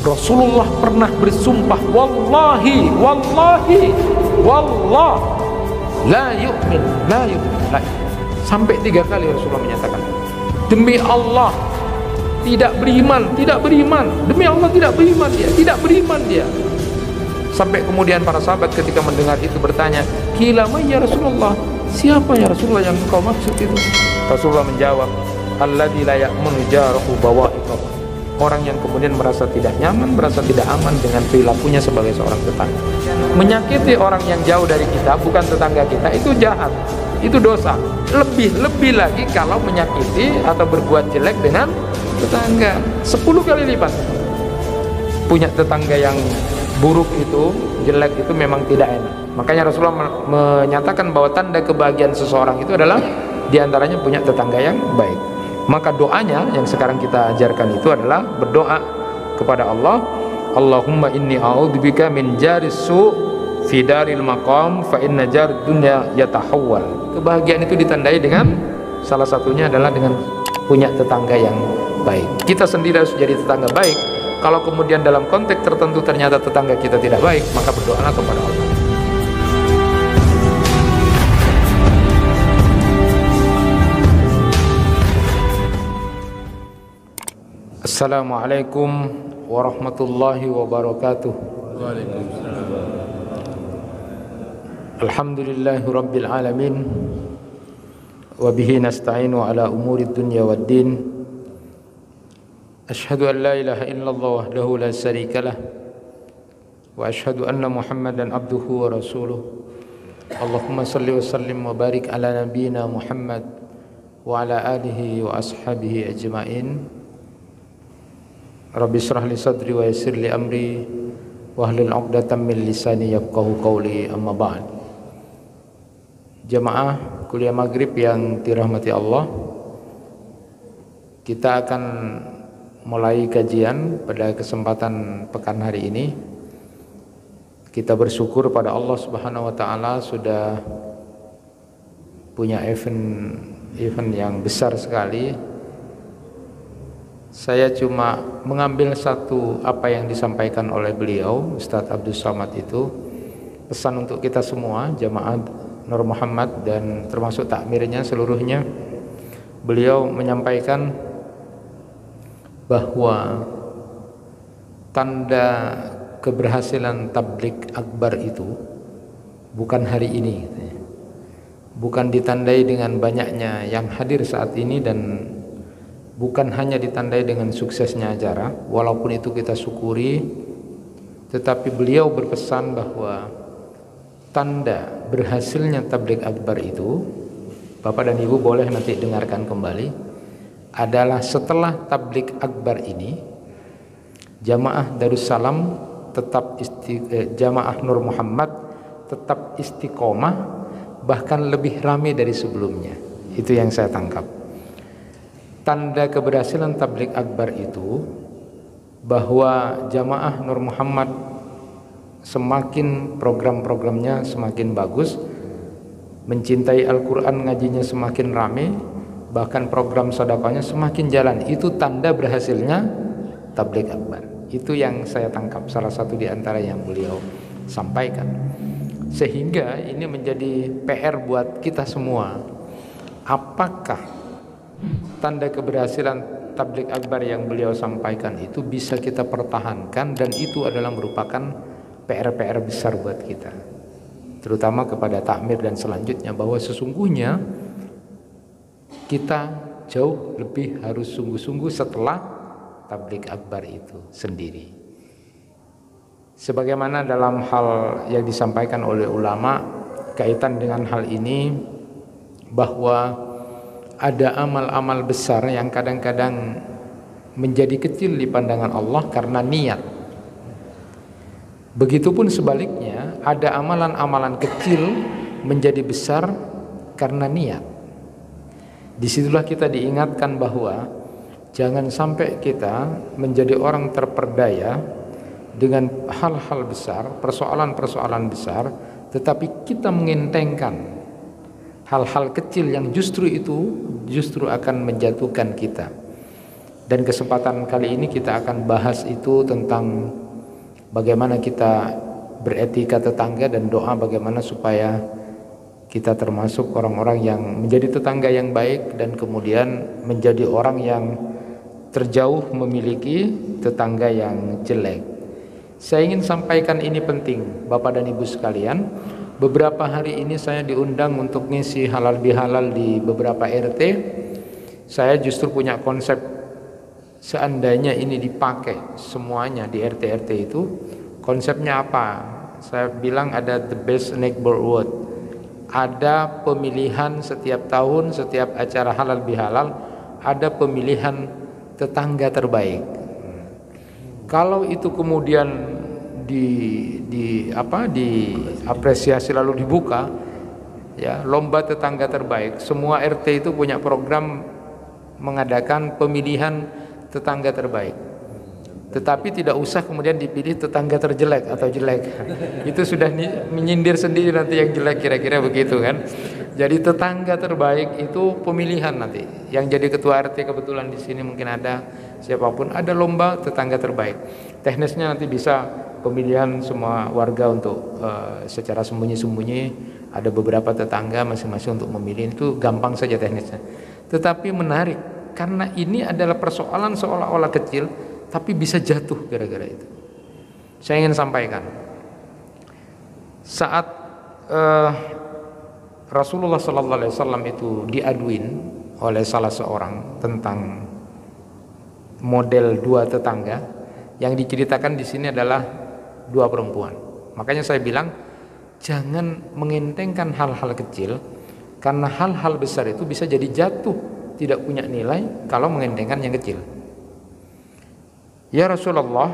Rasulullah pernah bersumpah, wallahi, wallahi, wallah, la yu'min, la yu'min, la yu'min. Sampai 3 kali Rasulullah menyatakan, demi Allah tidak beriman, tidak beriman, demi Allah tidak beriman dia, tidak beriman dia. Sampai kemudian para sahabat ketika mendengar itu bertanya, qila man ya Rasulullah, siapa ya Rasulullah yang engkau maksud itu? Rasulullah menjawab, alladzi la ya'munu jarahu bawa'iqah, orang yang kemudian merasa tidak nyaman, merasa tidak aman dengan perilakunya sebagai seorang tetangga. Menyakiti orang yang jauh dari kita, bukan tetangga kita, itu jahat, itu dosa. Lebih lagi kalau menyakiti atau berbuat jelek dengan tetangga, 10 kali lipat. Punya tetangga yang buruk itu, jelek itu memang tidak enak. Makanya Rasulullah menyatakan bahwa tanda kebahagiaan seseorang itu adalah diantaranya punya tetangga yang baik. Maka doanya yang sekarang kita ajarkan itu adalah berdoa kepada Allah, Allahumma inni a'udzubika min jaris su' fi daril maqam fa inna jar dunya yatahawwal. Kebahagiaan itu ditandai dengan salah satunya adalah dengan punya tetangga yang baik. Kita sendiri harus jadi tetangga baik. Kalau kemudian dalam konteks tertentu ternyata tetangga kita tidak baik, maka berdoalah kepada Allah. Assalamualaikum warahmatullahi wabarakatuh. Alhamdulillahi rabbil alamin, wa bihi nasta'inu ala umuri dunya waddin. Ashhadu an la ilaha illallah wahdahu la syarikalah, wa ashhadu anna Muhammadan abduhu wa rasuluh. Allahumma salli wa sallim wa barik ala nabiyyina Muhammad wa ala alihi wa ashabihi ajma'in. Rabbi shrah li sadri wa yassir li amri wahlul 'uqdatam min lisani yafqahu qawli, amma ba'd. Jamaah kuliah maghrib yang dirahmati Allah, kita akan mulai kajian pada kesempatan pekan hari ini. Kita bersyukur pada Allah Subhanahu wa taala sudah punya event yang besar sekali. Saya cuma mengambil satu apa yang disampaikan oleh beliau Ustadz Abdul Somad, itu pesan untuk kita semua jamaah Nur Muhammad dan termasuk takmirnya seluruhnya. Beliau menyampaikan bahwa tanda keberhasilan tabligh akbar itu bukan hari ini, bukan ditandai dengan banyaknya yang hadir saat ini, dan bukan hanya ditandai dengan suksesnya acara, walaupun itu kita syukuri, tetapi beliau berpesan bahwa tanda berhasilnya tabligh akbar itu, Bapak dan Ibu boleh nanti dengarkan kembali, adalah setelah tabligh akbar ini jamaah Darussalam tetap jamaah Nur Muhammad tetap istiqomah, bahkan lebih ramai dari sebelumnya. Itu yang saya tangkap. Tanda keberhasilan tabligh akbar itu bahwa jamaah Nur Muhammad semakin program-programnya semakin bagus, mencintai Al-Quran, ngajinya semakin ramai, bahkan program sedekahnya semakin jalan. Itu tanda berhasilnya tabligh akbar. Itu yang saya tangkap, salah satu di antara yang beliau sampaikan. Sehingga ini menjadi PR buat kita semua. Apakah tanda keberhasilan tabligh akbar yang beliau sampaikan itu bisa kita pertahankan, dan itu adalah merupakan PR-PR besar buat kita, terutama kepada takmir dan selanjutnya, bahwa sesungguhnya kita jauh lebih harus sungguh-sungguh setelah tabligh akbar itu sendiri. Sebagaimana dalam hal yang disampaikan oleh ulama kaitan dengan hal ini, bahwa ada amal-amal besar yang kadang-kadang menjadi kecil di pandangan Allah karena niat. Begitupun sebaliknya, ada amalan-amalan kecil menjadi besar karena niat. Disitulah kita diingatkan bahwa jangan sampai kita menjadi orang terperdaya dengan hal-hal besar, persoalan-persoalan besar, tetapi kita mengentengkan hal-hal kecil yang justru akan menjatuhkan kita. Dan kesempatan kali ini kita akan bahas itu tentang bagaimana kita beretika tetangga dan doa bagaimana supaya kita termasuk orang-orang yang menjadi tetangga yang baik dan kemudian menjadi orang yang terjauh memiliki tetangga yang jelek. Saya ingin sampaikan ini penting, Bapak dan Ibu sekalian. Beberapa hari ini saya diundang untuk ngisi halal bihalal di beberapa RT. Saya justru punya konsep, seandainya ini dipakai semuanya di RT-RT itu, konsepnya apa? Saya bilang ada the best neighborhood. Ada pemilihan setiap tahun, setiap acara halal bihalal, ada pemilihan tetangga terbaik. Kalau itu kemudian diapresiasi lalu dibuka, ya, lomba tetangga terbaik. Semua RT itu punya program mengadakan pemilihan tetangga terbaik. Tetapi tidak usah kemudian dipilih tetangga terjelek atau jelek. Itu sudah menyindir sendiri nanti yang jelek, kira-kira begitu kan. Jadi tetangga terbaik itu pemilihan nanti. Yang jadi ketua RT kebetulan di sini mungkin ada, siapapun, ada lomba tetangga terbaik. Teknisnya nanti bisa pemilihan semua warga untuk secara sembunyi-sembunyi, ada beberapa tetangga masing-masing untuk memilih, itu gampang saja teknisnya. Tetapi menarik karena ini adalah persoalan seolah-olah kecil tapi bisa jatuh gara-gara itu. Saya ingin sampaikan, saat Rasulullah SAW itu diaduin oleh salah seorang tentang model dua tetangga, yang diceritakan di sini adalah dua perempuan. Makanya saya bilang jangan mengentengkan hal-hal kecil, karena hal-hal besar itu bisa jadi jatuh, tidak punya nilai kalau mengentengkan yang kecil. Ya Rasulullah,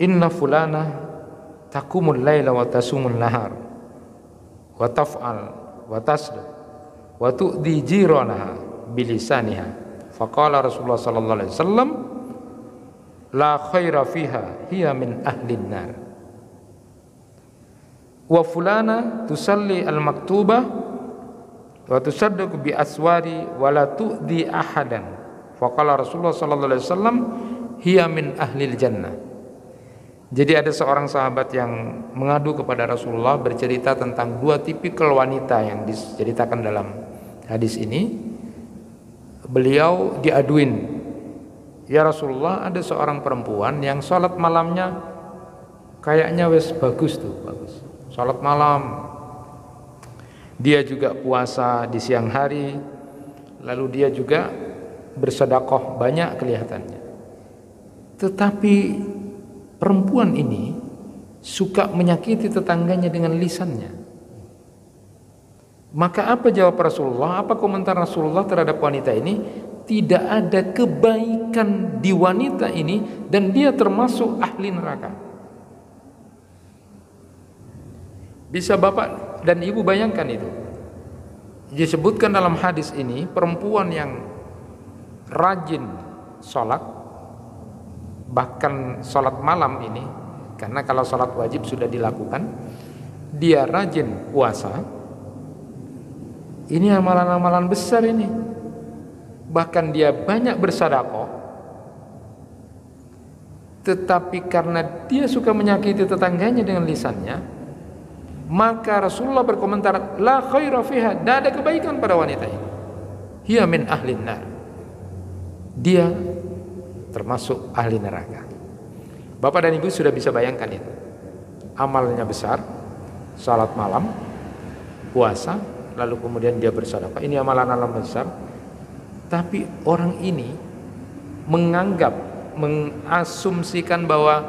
inna fulana taqumul laila wa tasumul nahar wa taf'al wa tasd wa tu'di jiranaha bilisaniha. Faqala Rasulullah sallallahu alaihi wasallam, la khaira fiha, hiya min ahlin nar. Wa fulana tusalli al-maktubah wa tusaddaqu bi aswari wa la tu'di ahadan. Faqala Rasulullah sallallahu alaihi wasallam, hiya min ahlil jannah. Jadi ada seorang sahabat yang mengadu kepada Rasulullah, bercerita tentang dua tipikal wanita yang diceritakan dalam hadis ini. Beliau diaduin, ya Rasulullah, ada seorang perempuan yang sholat malamnya kayaknya wes bagus tuh, bagus. Sholat malam, dia juga puasa di siang hari, lalu dia juga bersedekah banyak kelihatannya. Tetapi perempuan ini suka menyakiti tetangganya dengan lisannya. Maka apa jawab Rasulullah? Apa komentar Rasulullah terhadap wanita ini? Tidak ada kebaikan di wanita ini dan dia termasuk ahli neraka. Bisa Bapak dan Ibu bayangkan itu. Disebutkan dalam hadis ini, perempuan yang rajin sholat, bahkan sholat malam ini, karena kalau sholat wajib sudah dilakukan, dia rajin puasa, ini amalan-amalan besar ini. Bahkan dia banyak bersedekah, tetapi karena dia suka menyakiti tetangganya dengan lisannya, maka Rasulullah berkomentar, la khaira fiha, tidak ada kebaikan pada wanita ini. Hiya min ahlin nar, dia termasuk ahli neraka. Bapak dan Ibu sudah bisa bayangkan itu. Amalnya besar, salat malam, puasa, lalu kemudian dia bersedekah. Ini amalan-amalan besar. Tapi orang ini menganggap, mengasumsikan bahwa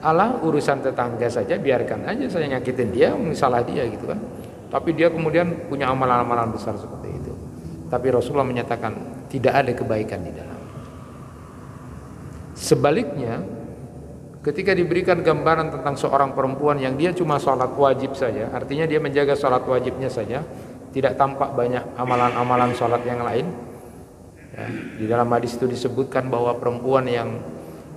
ala urusan tetangga saja, biarkan aja saya nyakitin dia, salah dia gitu kan. Tapi dia kemudian punya amalan-amalan besar seperti itu. Tapi Rasulullah menyatakan tidak ada kebaikan di dalam. Sebaliknya, ketika diberikan gambaran tentang seorang perempuan yang dia cuma sholat wajib saja, artinya dia menjaga sholat wajibnya saja, tidak tampak banyak amalan-amalan sholat yang lain. Ya, di dalam hadis itu disebutkan bahwa perempuan yang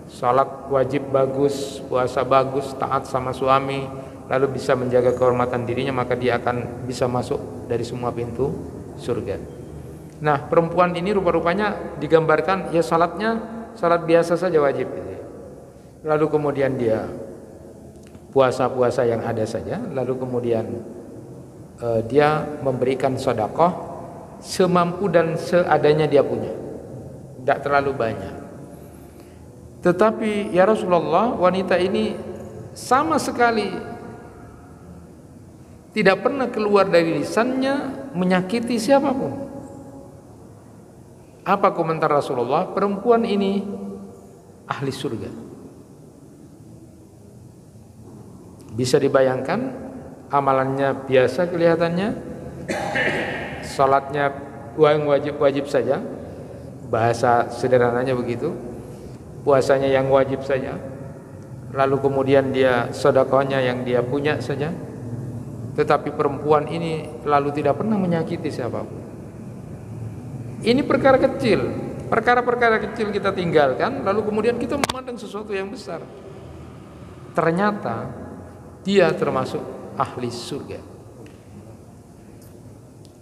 salat wajib bagus, puasa bagus, taat sama suami, lalu bisa menjaga kehormatan dirinya, maka dia akan bisa masuk dari semua pintu surga. Nah, perempuan ini rupa-rupanya digambarkan ya salatnya salat biasa saja wajib gitu ya. Lalu kemudian dia puasa-puasa yang ada saja, lalu kemudian dia memberikan sedekah semampu dan seadanya dia punya, tidak terlalu banyak. Tetapi ya Rasulullah, wanita ini sama sekali tidak pernah keluar dari lisannya menyakiti siapapun. Apa komentar Rasulullah? Perempuan ini ahli surga. Bisa dibayangkan, amalannya biasa kelihatannya, salatnya wajib-wajib saja, bahasa sederhananya begitu, puasanya yang wajib saja, lalu kemudian dia sedekahnya yang dia punya saja. Tetapi perempuan ini lalu tidak pernah menyakiti siapapun. Ini perkara kecil, perkara-perkara kecil kita tinggalkan, lalu kemudian kita memandang sesuatu yang besar. Ternyata dia termasuk ahli surga.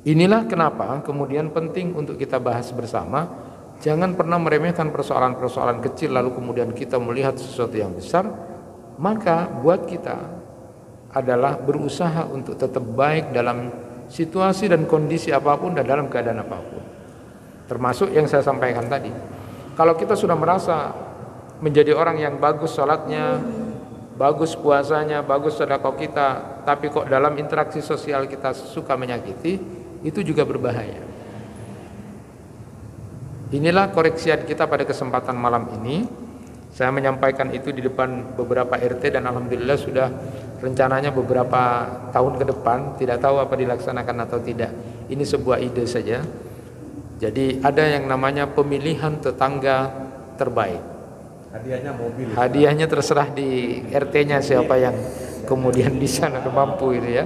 Inilah kenapa kemudian penting untuk kita bahas bersama. Jangan pernah meremehkan persoalan-persoalan kecil lalu kemudian kita melihat sesuatu yang besar. Maka buat kita adalah berusaha untuk tetap baik dalam situasi dan kondisi apapun dan dalam keadaan apapun. Termasuk yang saya sampaikan tadi. Kalau kita sudah merasa menjadi orang yang bagus salatnya, bagus puasanya, bagus sedekah kita, tapi kok dalam interaksi sosial kita suka menyakiti, itu juga berbahaya. Inilah koreksian kita pada kesempatan malam ini. Saya menyampaikan itu di depan beberapa RT dan alhamdulillah sudah rencananya beberapa tahun ke depan, tidak tahu apa dilaksanakan atau tidak. Ini sebuah ide saja. Jadi ada yang namanya pemilihan tetangga terbaik. Hadiahnya mobil. Hadiahnya terserah di RT-nya siapa yang kemudian bisa dan mampu itu ya.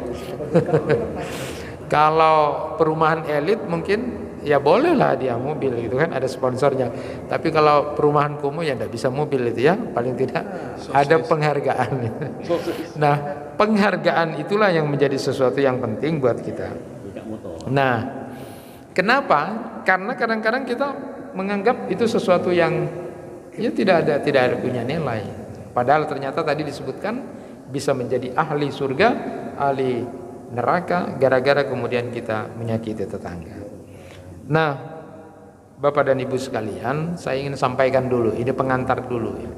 Kalau perumahan elit mungkin ya bolehlah dia mobil gitu kan, ada sponsornya. Tapi kalau perumahan kumuh ya tidak bisa mobil itu ya, paling tidak ada penghargaan. Nah, penghargaan itulah yang menjadi sesuatu yang penting buat kita. Nah, kenapa? Karena kadang-kadang kita menganggap itu sesuatu yang ya tidak ada punya nilai. Padahal ternyata tadi disebutkan bisa menjadi ahli surga, ahli neraka gara-gara kemudian kita menyakiti tetangga. Nah, Bapak dan Ibu sekalian, saya ingin sampaikan dulu, ini pengantar dulu ya,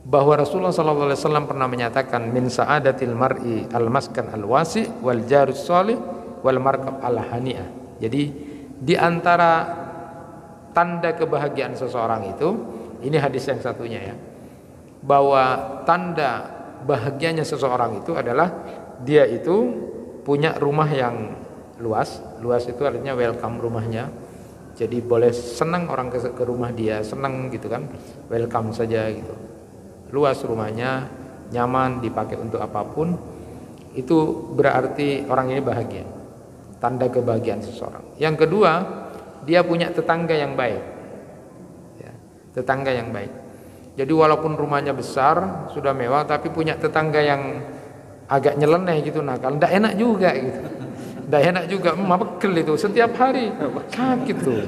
bahwa Rasulullah SAW pernah menyatakan min sa'adatil mar'i al-maskan al-wasi wal jarus solih wal markab al-hani'ah. Jadi di antara tanda kebahagiaan seseorang itu, ini hadis yang satunya ya, bahwa tanda bahagianya seseorang itu adalah dia itu punya rumah yang luas. Luas itu artinya welcome rumahnya. Jadi boleh senang orang ke rumah dia, senang gitu kan, welcome saja gitu. Luas rumahnya, nyaman, dipakai untuk apapun. Itu berarti orang ini bahagia. Tanda kebahagiaan seseorang. Yang kedua, dia punya tetangga yang baik ya, tetangga yang baik. Jadi walaupun rumahnya besar, sudah mewah, tapi punya tetangga yang agak nyeleneh gitu, nakal, tidak enak juga gitu. Tidak enak juga, mapegel itu setiap hari sakit tuh.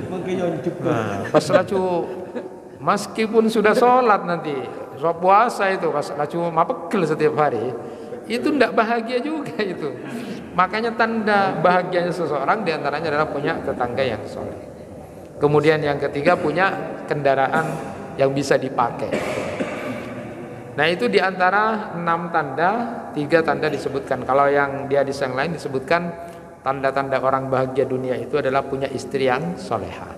Nah, pas lacu meskipun sudah sholat nanti, puasa itu pas lacu mapegel setiap hari, itu tidak bahagia juga itu. Makanya tanda bahagianya seseorang diantaranya adalah punya tetangga yang soleh. Kemudian yang ketiga punya kendaraan yang bisa dipakai. Nah itu diantara 6 tanda, 3 tanda disebutkan. Kalau yang di hadis yang lain disebutkan tanda-tanda orang bahagia dunia itu adalah punya istri yang soleha.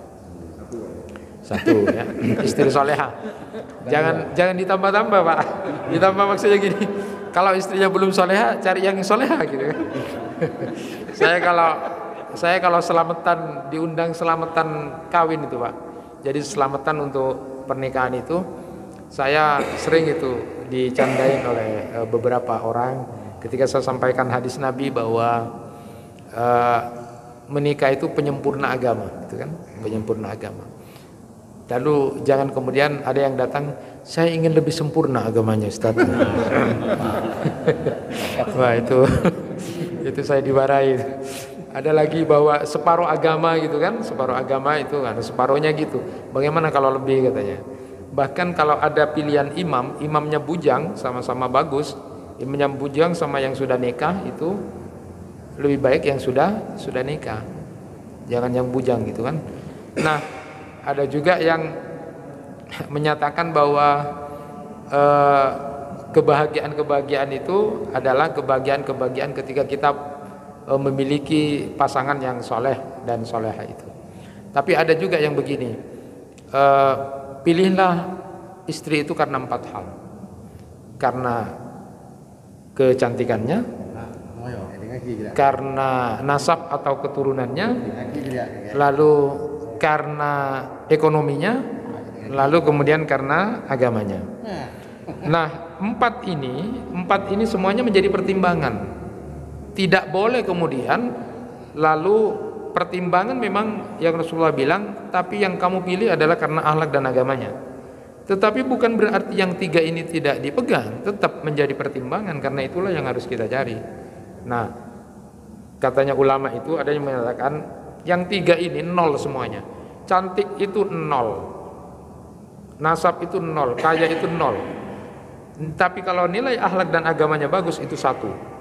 Satu ya, istri soleha. Jangan ditambah-tambah Pak. Ditambah maksudnya gini, kalau istrinya belum soleha, cari yang soleha gitu. Saya kalau selamatan, diundang selamatan kawin itu Pak. Jadi selamatan untuk pernikahan itu, saya sering itu dicandain oleh beberapa orang ketika saya sampaikan hadis Nabi bahwa menikah itu penyempurna agama, gitu kan? Penyempurna agama. Lalu jangan kemudian ada yang datang, saya ingin lebih sempurna agamanya Ustaz. Wah itu saya diwarai. Ada lagi bahwa separuh agama gitu kan, separuh agama itu ada separuhnya gitu. Bagaimana kalau lebih katanya? Bahkan kalau ada pilihan imam, imamnya bujang sama-sama bagus, imamnya bujang sama yang sudah nikah itu lebih baik yang sudah nikah. Jangan yang bujang gitu kan. Nah, ada juga yang menyatakan bahwa kebahagiaan itu adalah kebahagiaan ketika kita memiliki pasangan yang soleh dan soleha itu. Tapi ada juga yang begini, pilihlah istri itu karena 4 hal. Karena kecantikannya, karena nasab atau keturunannya, lalu karena ekonominya, lalu kemudian karena agamanya. Nah, 4 ini semuanya menjadi pertimbangan. Tidak boleh kemudian lalu pertimbangan memang yang Rasulullah bilang, tapi yang kamu pilih adalah karena akhlak dan agamanya. Tetapi bukan berarti yang 3 ini tidak dipegang, tetap menjadi pertimbangan, karena itulah yang harus kita cari. Nah, katanya ulama itu ada yang mengatakan yang 3 ini 0 semuanya. Cantik itu 0, nasab itu 0, kaya itu 0. Tapi kalau nilai akhlak dan agamanya bagus itu 1.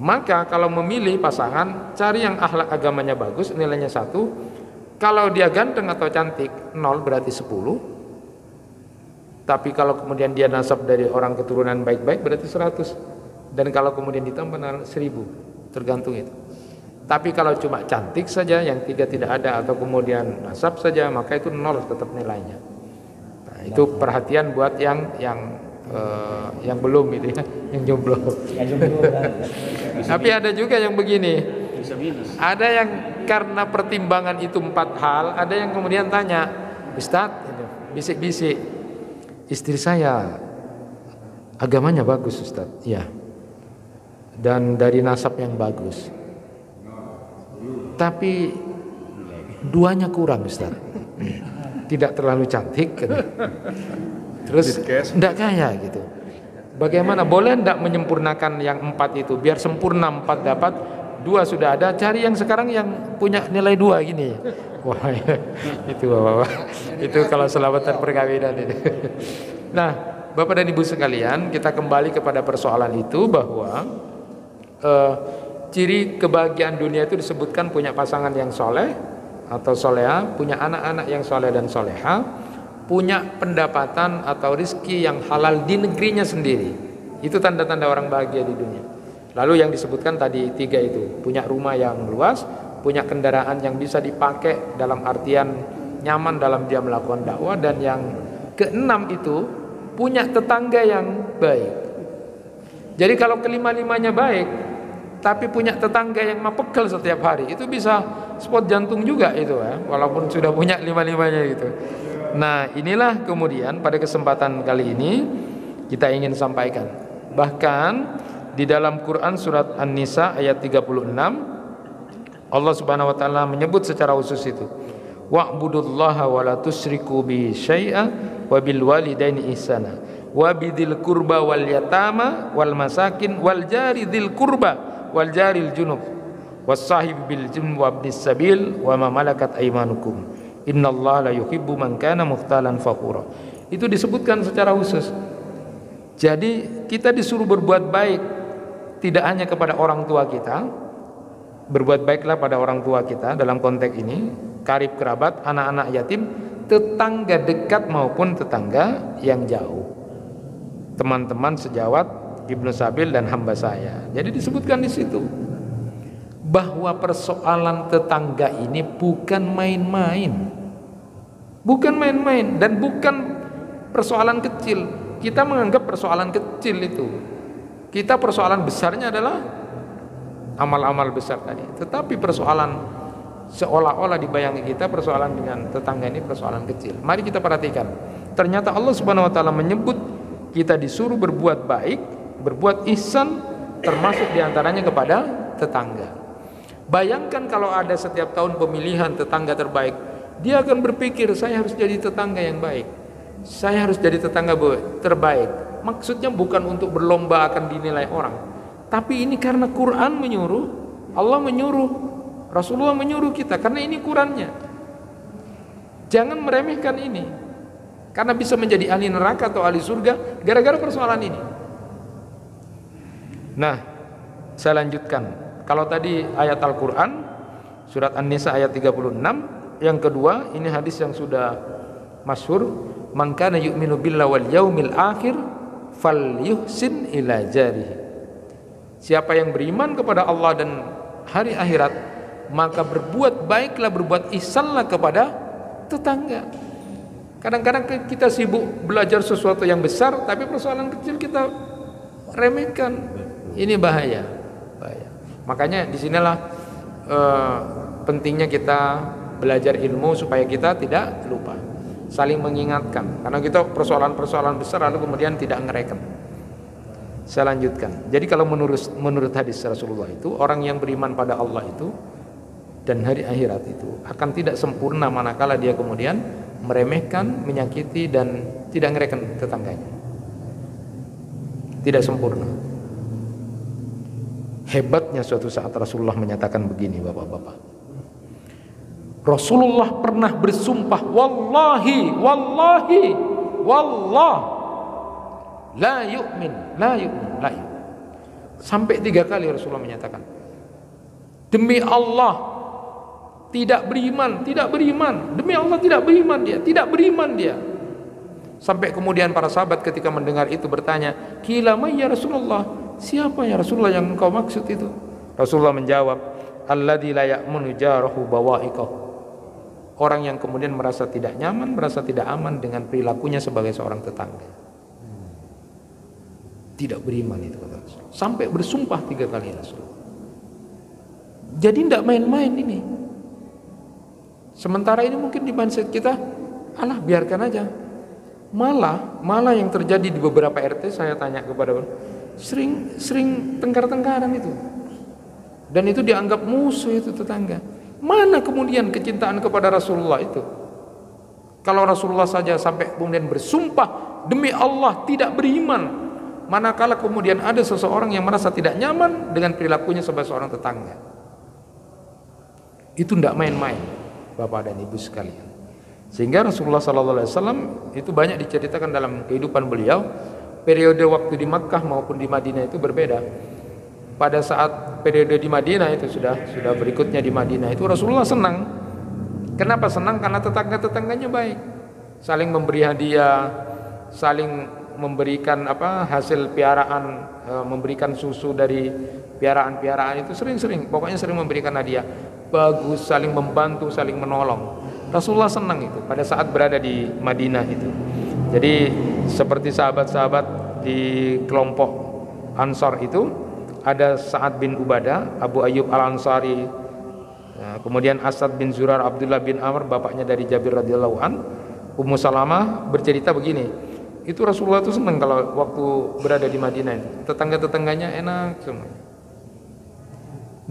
Maka kalau memilih pasangan, cari yang akhlak agamanya bagus, nilainya 1. Kalau dia ganteng atau cantik 0 berarti 10. Tapi kalau kemudian dia nasab dari orang keturunan baik-baik berarti 100. Dan kalau kemudian ditambah 1000, tergantung itu. Tapi kalau cuma cantik saja, yang 3 tidak ada, atau kemudian nasab saja, maka itu 0 tetap nilainya. Nah, itu perhatian buat yang belum itu ya, yang jomblo. Tapi ada juga yang begini. Ada yang karena pertimbangan itu 4 hal, ada yang kemudian tanya, Ustadz, bisik-bisik, istri saya agamanya bagus Ustadz, ya, dan dari nasab yang bagus, tapi 2-nya kurang Ustadz, tidak terlalu cantik, terus tidak kaya gitu. Bagaimana, boleh tidak menyempurnakan yang 4 itu biar sempurna? 4 dapat, 2 sudah ada, cari yang sekarang yang punya nilai 2 gini. Wah, itu Bapak. Itu kalau selamatan perkawinan itu. Nah, Bapak dan Ibu sekalian, kita kembali kepada persoalan itu bahwa ciri kebahagiaan dunia itu disebutkan punya pasangan yang soleh atau soleha, punya anak-anak yang soleh dan soleha, punya pendapatan atau rizki yang halal di negerinya sendiri. Itu tanda-tanda orang bahagia di dunia. Lalu yang disebutkan tadi 3 itu, punya rumah yang luas, punya kendaraan yang bisa dipakai dalam artian nyaman dalam dia melakukan dakwah, dan yang ke-6 itu punya tetangga yang baik. Jadi kalau kelima-limanya baik tapi punya tetangga yang mapekel setiap hari, itu bisa spot jantung juga itu ya, walaupun sudah punya 5-limanya gitu. Nah, inilah kemudian pada kesempatan kali ini kita ingin sampaikan. Bahkan di dalam Quran surat An-Nisa ayat 36, Allah Subhanahu wa taala menyebut secara khusus itu. Wa'budullaha wa la tusyriku bi syai'a wa bil walidaini ihsana wa bidzil qurba wal yatama wal masakin wal jari dzil qurba wal jaril junub was sahib bil junub wa ibnis sabil wa ma malakat aymanukum innallaha la yuhibbu man kana mukhtalan fakhura. Itu disebutkan secara khusus. Jadi kita disuruh berbuat baik tidak hanya kepada orang tua kita, berbuat baiklah pada orang tua kita dalam konteks ini, karib kerabat, anak-anak yatim, tetangga dekat maupun tetangga yang jauh, teman-teman sejawat, ibnu sabil dan hamba saya. Jadi disebutkan di situ bahwa persoalan tetangga ini bukan main-main, bukan main-main, dan bukan persoalan kecil. Kita menganggap persoalan kecil itu, kita persoalan besarnya adalah amal-amal besar tadi. Tetapi persoalan seolah-olah dibayangi kita, persoalan dengan tetangga ini persoalan kecil. Mari kita perhatikan. Ternyata Allah Subhanahu wa taala menyebut kita disuruh berbuat baik, berbuat ihsan, termasuk diantaranya kepada tetangga. Bayangkan kalau ada setiap tahun pemilihan tetangga terbaik, dia akan berpikir saya harus jadi tetangga yang baik. saya harus jadi tetangga terbaik. Maksudnya bukan untuk berlomba akan dinilai orang, tapi ini karena Quran menyuruh, Allah menyuruh, Rasulullah menyuruh kita, karena ini Qurannya. Jangan meremehkan ini, karena bisa menjadi ahli neraka atau ahli surga gara-gara persoalan ini. Nah, saya lanjutkan. Kalau tadi ayat Al-Quran surat An-Nisa ayat 36, yang kedua ini hadis yang sudah masyhur, man kana yu'minu billahi wal yaumil akhir falyuhsin ila jarihi. Siapa yang beriman kepada Allah dan hari akhirat, maka berbuat baiklah, berbuat ihsanlah kepada tetangga. Kadang-kadang kita sibuk belajar sesuatu yang besar, tapi persoalan kecil kita remehkan. Ini bahaya. Makanya disinilah pentingnya kita belajar ilmu supaya kita tidak lupa, saling mengingatkan. Karena kita persoalan-persoalan besar lalu kemudian tidak ngereken. Saya lanjutkan. Jadi kalau menurut hadis Rasulullah itu, orang yang beriman pada Allah itu dan hari akhirat itu akan tidak sempurna manakala dia kemudian meremehkan, menyakiti dan tidak ngereken tetangganya. Tidak sempurna. Hebatnya suatu saat Rasulullah menyatakan begini, Bapak-bapak. Rasulullah pernah bersumpah, wallahi la yu'min. Sampai 3 kali Rasulullah menyatakan, demi Allah tidak beriman. Demi Allah tidak beriman dia. Sampai kemudian para sahabat ketika mendengar itu bertanya, qila may ya Rasulullah, siapa ya Rasulullah yang engkau maksud itu? Rasulullah menjawab, alladzi la ya'munu jarahu bawa'iqah. Orang yang kemudian merasa tidak nyaman, merasa tidak aman dengan perilakunya sebagai seorang tetangga. Tidak beriman itu kata Rasulullah. Sampai bersumpah 3 kali Rasulullah. Jadi tidak main-main ini. Sementara ini mungkin di mindset kita, alah biarkan aja. Malah yang terjadi di beberapa RT, saya tanya kepada sering tengkar-tengkaran itu, dan itu dianggap musuh itu tetangga. Mana kemudian kecintaan kepada Rasulullah itu? Kalau Rasulullah saja sampai kemudian bersumpah demi Allah tidak beriman, manakala kemudian ada seseorang yang merasa tidak nyaman dengan perilakunya sebagai seorang tetangga. Itu tidak main-main, Bapak dan Ibu sekalian. Sehingga Rasulullah SAW itu banyak diceritakan dalam kehidupan beliau. Periode waktu di Makkah maupun di Madinah itu berbeda. Pada saat periode di Madinah itu sudah berikutnya di Madinah itu Rasulullah senang. Kenapa senang? Karena tetangga-tetangganya baik, saling memberi hadiah, saling memberikan hasil piaraan, memberikan susu dari piaraan-piaraan itu sering, pokoknya sering memberikan hadiah. Bagus, saling membantu, saling menolong. Rasulullah senang itu pada saat berada di Madinah itu. Jadi seperti sahabat-sahabat di kelompok Ansar itu, ada Sa'ad bin Ubadah, Abu Ayyub Al-Ansari, kemudian Asad bin Zurar, Abdullah bin Amr, bapaknya dari Jabir radhiyallahu an. Ummu Salamah bercerita begini, itu Rasulullah itu senang kalau waktu berada di Madinah, tetangga-tetangganya enak semua.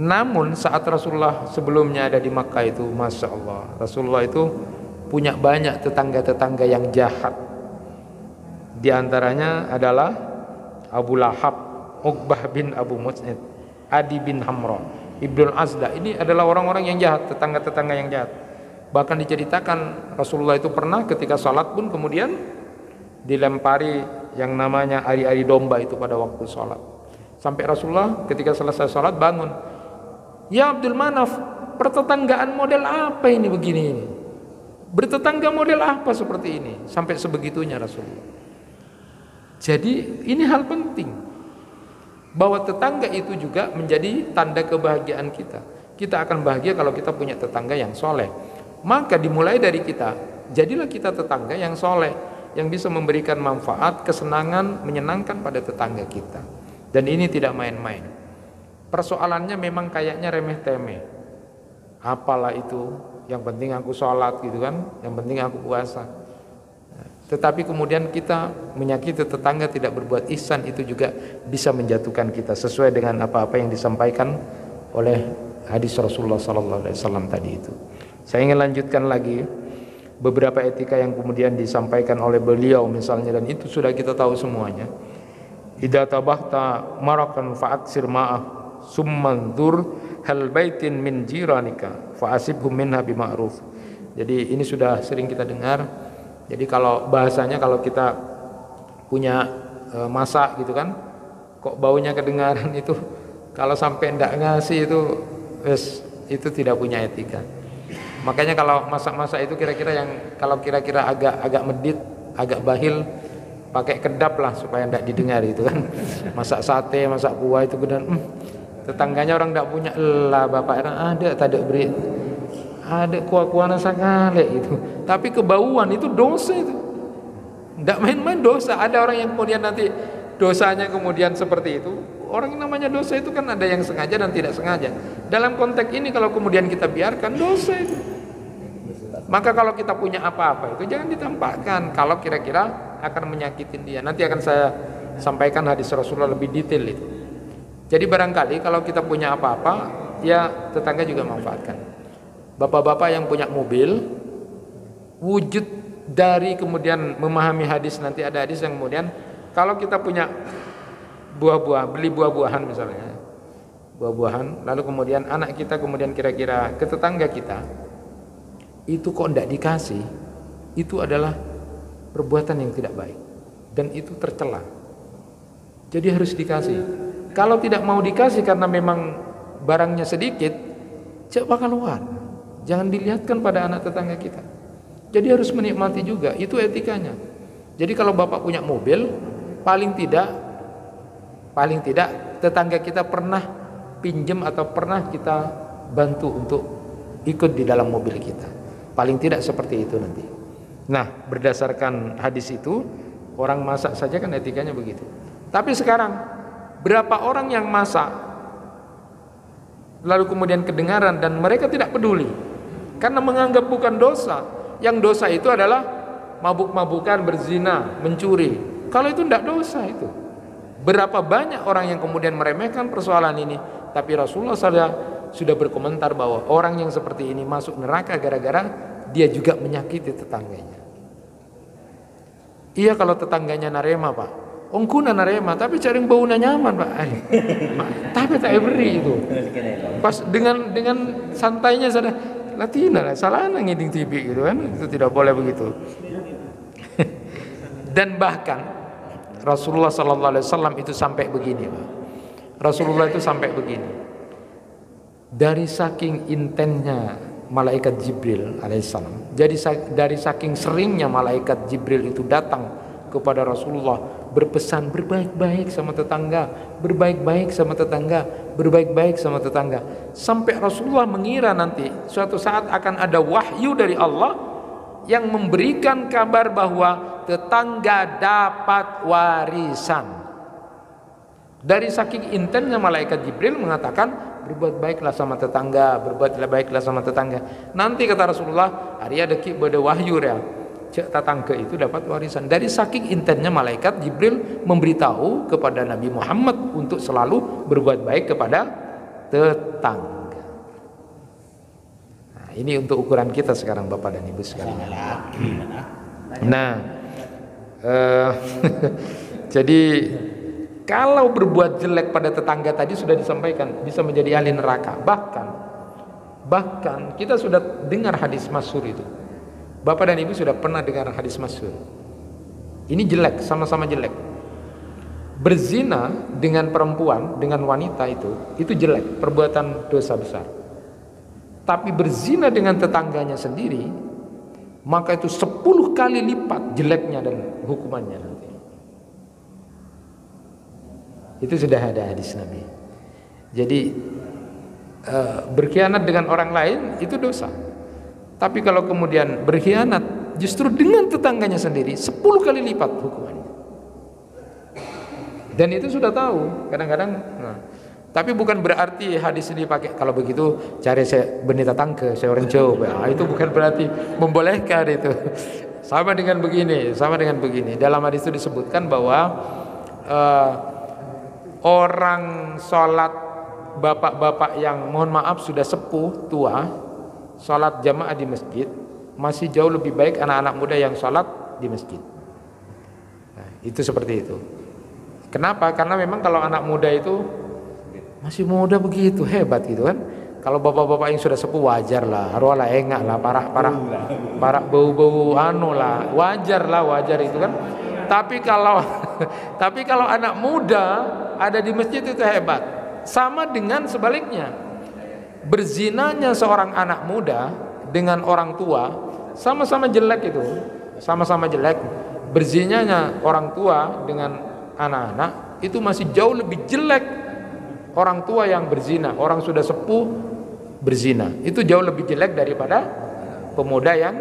Namun saat Rasulullah sebelumnya ada di Makkah itu, Masya Allah, Rasulullah itu punya banyak tetangga-tetangga yang jahat. Di antaranya adalah Abu Lahab, Uqbah bin Abu Mus'id, Adi bin Hamra, Ibnul Azda. Ini adalah orang-orang yang jahat, tetangga-tetangga yang jahat. Bahkan diceritakan Rasulullah itu pernah ketika sholat pun kemudian dilempari yang namanya ari-ari domba itu pada waktu sholat. Sampai Rasulullah ketika selesai sholat bangun, ya Abdul Manaf, pertetanggaan model apa ini begini ini? Bertetangga model apa seperti ini? Sampai sebegitunya Rasulullah. Jadi ini hal penting, bahwa tetangga itu juga menjadi tanda kebahagiaan kita. Kita akan bahagia kalau kita punya tetangga yang soleh. Maka dimulai dari kita, jadilah kita tetangga yang soleh, yang bisa memberikan manfaat, kesenangan, menyenangkan pada tetangga kita. Dan ini tidak main-main. Persoalannya memang kayaknya remeh-temeh. Apalah itu, yang penting aku sholat gitu kan, yang penting aku puasa. Tetapi kemudian kita menyakiti tetangga, tidak berbuat ihsan, itu juga bisa menjatuhkan kita, sesuai dengan apa-apa yang disampaikan oleh hadis Rasulullah SAW tadi itu. Saya ingin lanjutkan lagi. beberapa etika yang kemudian disampaikan oleh beliau misalnya, dan itu sudah kita tahu semuanya. Idza tabahta marakan fa'aksir ma'ah summanzur hal baitin min jiranika fa'asibhum minha bima'ruf. Jadi ini sudah sering kita dengar. Jadi kalau bahasanya, kalau kita punya masak gitu kan, kok baunya kedengaran, itu kalau sampai ndak ngasih itu tidak punya etika. Makanya kalau masak-masak itu kira-kira yang kalau kira-kira agak medit, agak bahil, pakai kedap lah supaya ndak didengar itu kan. Masak sate, masak kuah itu kemudian tetangganya orang ndak punya, lah bapak ada tak beri, ada kuah-kuahnya sakale itu. Tapi kebauan itu dosa itu. Ndak main-main dosa. Ada orang yang kemudian nanti dosanya kemudian seperti itu. Orang yang namanya dosa itu kan ada yang sengaja dan tidak sengaja. Dalam konteks ini kalau kemudian kita biarkan, dosa itu. Maka kalau kita punya apa-apa itu jangan ditampakkan kalau kira-kira akan menyakitin dia. Nanti akan saya sampaikan hadis Rasulullah lebih detail itu. Jadi barangkali kalau kita punya apa-apa, ya tetangga juga manfaatkan. Bapak-bapak yang punya mobil, wujud dari kemudian memahami hadis, nanti ada hadis yang kemudian kalau kita punya beli buah-buahan misalnya, buah-buahan, lalu kemudian anak kita kemudian kira-kira ke tetangga kita, itu kok tidak dikasih, itu adalah perbuatan yang tidak baik dan itu tercela. Jadi harus dikasih. Kalau tidak mau dikasih karena memang barangnya sedikit, coba keluar. Jangan dilihatkan pada anak tetangga kita. Jadi harus menikmati juga, itu etikanya. Jadi kalau bapak punya mobil, paling tidak tetangga kita pernah pinjam atau pernah kita bantu untuk ikut di dalam mobil kita. Paling tidak seperti itu nanti. Nah, berdasarkan hadis itu, orang masak saja kan etikanya begitu. Tapi sekarang berapa orang yang masak lalu kemudian kedengaran dan mereka tidak peduli karena menganggap bukan dosa. Yang dosa itu adalah mabuk-mabukan, berzina, mencuri. Kalau itu tidak dosa itu. Berapa banyak orang yang kemudian meremehkan persoalan ini, tapi Rasulullah sudah berkomentar bahwa orang yang seperti ini masuk neraka gara-gara dia juga menyakiti tetangganya. Iya, kalau tetangganya narema pak, ongkuna narema, tapi cari baunya nyaman pak. Tapi tak beri itu. Pas dengan santainya sudah Latina lah, salah ngiding TV gitu kan, itu tidak boleh begitu. Dan bahkan Rasulullah sallallahu alaihi wasallam itu sampai begini, Pak. Rasulullah itu sampai begini. Dari saking intennya malaikat Jibril alaihissalam, jadi dari saking seringnya malaikat Jibril itu datang kepada Rasulullah berpesan berbaik-baik sama tetangga, berbaik-baik sama tetangga, berbaik-baik sama tetangga, sampai Rasulullah mengira nanti suatu saat akan ada wahyu dari Allah yang memberikan kabar bahwa tetangga dapat warisan. Dari saking intennya malaikat Jibril mengatakan berbuat baiklah sama tetangga, berbuatlah baiklah sama tetangga. Nanti kata Rasulullah, hari ada ki bade wahyu ya, cek tetangga itu dapat warisan. Dari saking intennya malaikat Jibril memberitahu kepada Nabi Muhammad untuk selalu berbuat baik kepada tetangga. Nah, ini untuk ukuran kita sekarang Bapak dan Ibu sekalian. Nah, jadi kalau berbuat jelek pada tetangga tadi sudah disampaikan bisa menjadi ahli neraka. Bahkan kita sudah dengar hadis masyhur itu. Bapak dan Ibu sudah pernah dengar hadis masyhur. Ini jelek, sama-sama jelek. Berzina dengan perempuan, dengan wanita itu jelek, perbuatan dosa besar. Tapi berzina dengan tetangganya sendiri, maka itu 10 kali lipat jeleknya dan hukumannya nanti. Itu sudah ada hadis Nabi. Jadi berkhianat dengan orang lain itu dosa. Tapi kalau kemudian berkhianat justru dengan tetangganya sendiri 10 kali lipat hukumannya. Dan itu sudah tahu kadang-kadang. Nah, tapi bukan berarti hadis ini pakai kalau begitu cari saya benih tetangga, saya orang jauh. Nah, itu bukan berarti membolehkan itu. Sama dengan begini. Dalam hadis itu disebutkan bahwa orang sholat bapak-bapak yang mohon maaf sudah sepuh tua, sholat jamaah di masjid, masih jauh lebih baik anak-anak muda yang sholat di masjid. Nah, itu seperti itu. Kenapa? Karena memang kalau anak muda itu masih muda begitu hebat gitu kan. Kalau bapak-bapak yang sudah sepuh wajar lah, arwah lah engak lah, parah bau-bau anu lah, wajar itu kan. Tapi kalau anak muda ada di masjid itu hebat. Sama dengan sebaliknya, berzinanya seorang anak muda dengan orang tua sama-sama jelek itu, sama-sama jelek. Berzinanya orang tua dengan anak-anak itu masih jauh lebih jelek orang tua yang berzina, orang sudah sepuh berzina itu jauh lebih jelek daripada pemuda yang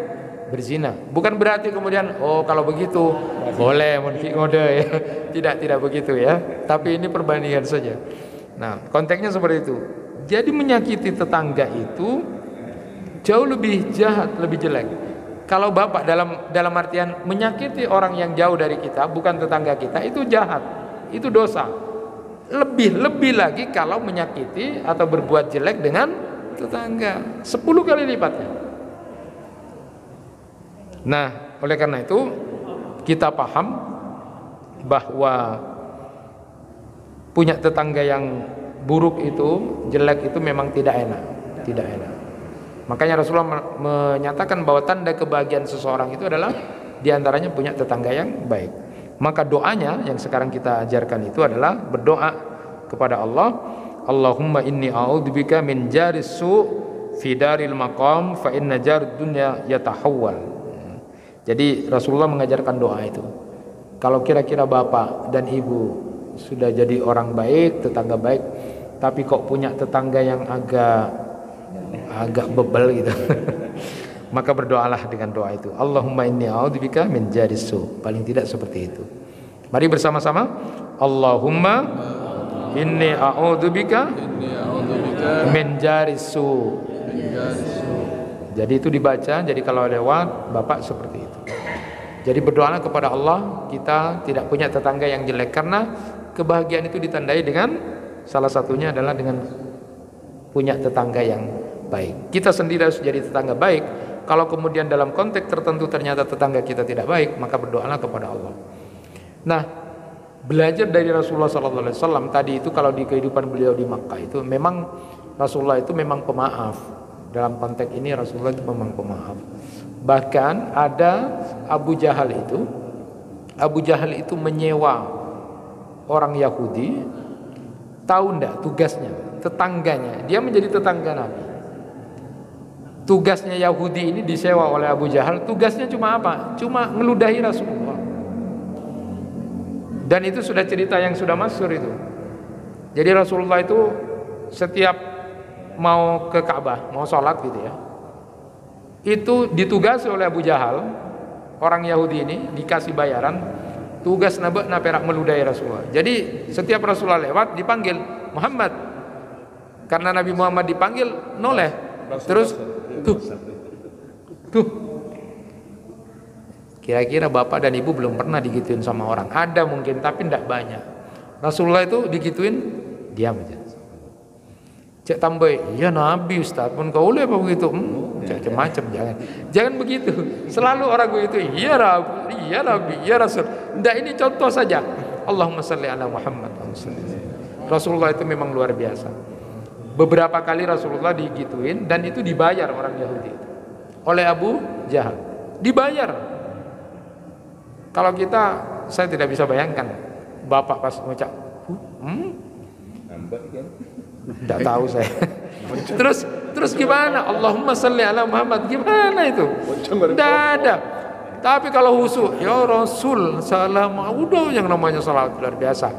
berzina. Bukan berarti kemudian kalau begitu boleh ngode ya. Tidak begitu ya. Tapi ini perbandingan saja. Nah, konteksnya seperti itu. Jadi menyakiti tetangga itu jauh lebih jahat, lebih jelek. Kalau bapak dalam artian menyakiti orang yang jauh dari kita, bukan tetangga kita, itu jahat, itu dosa. Lebih lagi kalau menyakiti atau berbuat jelek dengan tetangga, 10 kali lipatnya. Nah, oleh karena itu kita paham bahwa punya tetangga yang buruk itu, jelek itu memang tidak enak. Makanya Rasulullah menyatakan bahwa tanda kebahagiaan seseorang itu adalah diantaranya punya tetangga yang baik. Maka doanya yang sekarang kita ajarkan itu adalah berdoa kepada Allah, Allahumma inni a'udzubika min jaris su fi daril maqam fa inna jarid dunya yatahawwal. Jadi Rasulullah mengajarkan doa itu. Kalau kira-kira bapak dan ibu sudah jadi orang baik, tetangga baik, tapi kok punya tetangga yang agak bebel gitu. Maka berdoalah dengan doa itu. Allahumma inni a'udzubika min jaris su. Paling tidak seperti itu. Mari bersama-sama. Allahumma inni a'udzubika min jaris su. Jadi itu dibaca. Jadi kalau lewat bapak seperti itu. Jadi berdoalah kepada Allah, kita tidak punya tetangga yang jelek, karena kebahagiaan itu ditandai dengan salah satunya adalah dengan punya tetangga yang baik. Kita sendiri harus jadi tetangga baik. Kalau kemudian dalam konteks tertentu ternyata tetangga kita tidak baik, maka berdoalah kepada Allah. Nah, belajar dari Rasulullah SAW tadi itu, kalau di kehidupan beliau di Makkah itu memang Rasulullah itu memang pemaaf. Dalam konteks ini Rasulullah itu memang pemaaf. Bahkan ada Abu Jahal itu menyewa orang Yahudi, tahu ndak tugasnya, tetangganya, dia menjadi tetangga Nabi. Tugasnya Yahudi ini disewa oleh Abu Jahal, tugasnya cuma apa? Cuma ngeludahi Rasulullah. Dan itu sudah cerita yang sudah masyhur itu. Jadi Rasulullah itu setiap mau ke Ka'bah, mau sholat gitu ya, itu ditugasi oleh Abu Jahal, orang Yahudi ini dikasih bayaran, tugas naperak meludahi Rasulullah. Jadi setiap Rasulullah lewat dipanggil Muhammad, karena Nabi Muhammad dipanggil noleh, terus tuh. Kira-kira bapak dan ibu belum pernah digituin sama orang? Ada mungkin, tapi tidak banyak. Rasulullah itu digituin diam aja. Cek tambah, ya Nabi Ustaz pun kau boleh apa begitu? Macam-macam, jangan begitu. Selalu orang begitu, iya Nabi, ya Rasul. Tidak, ini contoh saja. Allahumma salli ala Muhammad. Rasulullah itu memang luar biasa. Beberapa kali Rasulullah digituin, dan itu dibayar orang Yahudi oleh Abu Jahal. Dibayar. Kalau kita, saya tidak bisa bayangkan bapak pas ngucap tidak tahu saya. Terus gimana? Allahumma salli ala Muhammad, gimana itu? Tidak ada. Tapi kalau husu, ya Rasul salam, udah yang namanya salawat luar biasa.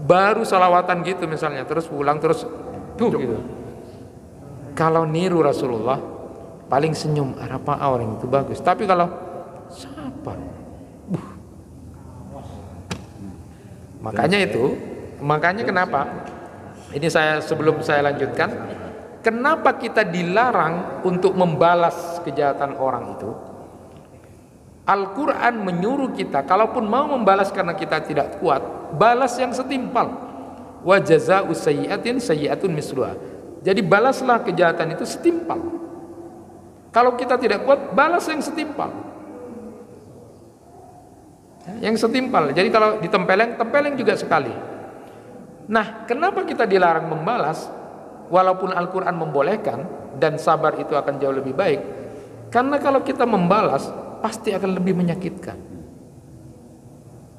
Baru salawatan gitu misalnya, terus pulang terus tuh gitu. Kalau niru Rasulullah paling senyum, apa orang itu bagus. Tapi kalau siapa? Makanya kenapa? Ini sebelum saya lanjutkan, kenapa kita dilarang untuk membalas kejahatan orang itu? Al-Quran menyuruh kita, kalaupun mau membalas karena kita tidak kuat, balas yang setimpal. Wa jazaa'u sayyi'atin sayyi'atun misluha. Jadi balaslah kejahatan itu setimpal. Kalau kita tidak kuat, balas yang setimpal. Yang setimpal. Jadi kalau ditempeleng, tempeleng juga sekali. Nah, kenapa kita dilarang membalas? Walaupun Al-Quran membolehkan dan sabar itu akan jauh lebih baik. Karena kalau kita membalas, pasti akan lebih menyakitkan.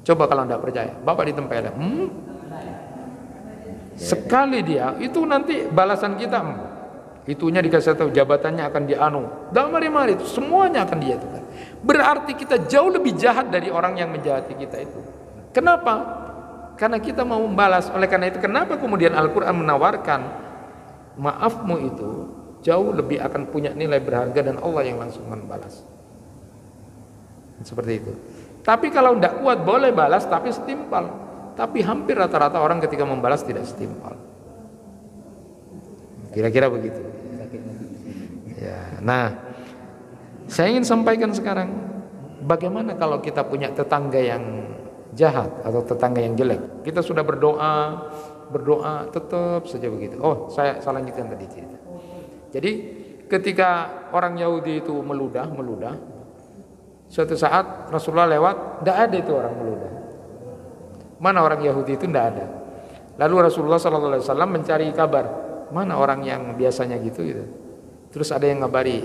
Coba kalau tidak percaya, Bapak ditempeleng. Sekali dia, itu nanti balasan kita. Itunya dikasih tahu, jabatannya akan dianu. Dalam mari-mari itu semuanya akan dijatuhkan. Berarti kita jauh lebih jahat dari orang yang menjahati kita itu. Kenapa? Karena kita mau membalas. Oleh karena itu, kenapa kemudian Al-Quran menawarkan maafmu itu jauh lebih akan punya nilai berharga dan Allah yang langsung membalas. Seperti itu. Tapi kalau tidak kuat boleh balas, tapi setimpal. Tapi hampir rata-rata orang ketika membalas tidak setimpal. Kira-kira begitu. Ya, nah, saya ingin sampaikan sekarang, bagaimana kalau kita punya tetangga yang jahat atau tetangga yang jelek? Kita sudah berdoa tetap saja begitu. Oh, saya lanjutkan tadi cerita. Jadi ketika orang Yahudi itu meludah, suatu saat Rasulullah lewat, tidak ada itu orang meludah. Mana orang Yahudi itu? Tidak ada. Lalu Rasulullah SAW mencari kabar, mana orang yang biasanya gitu. Terus ada yang ngabari,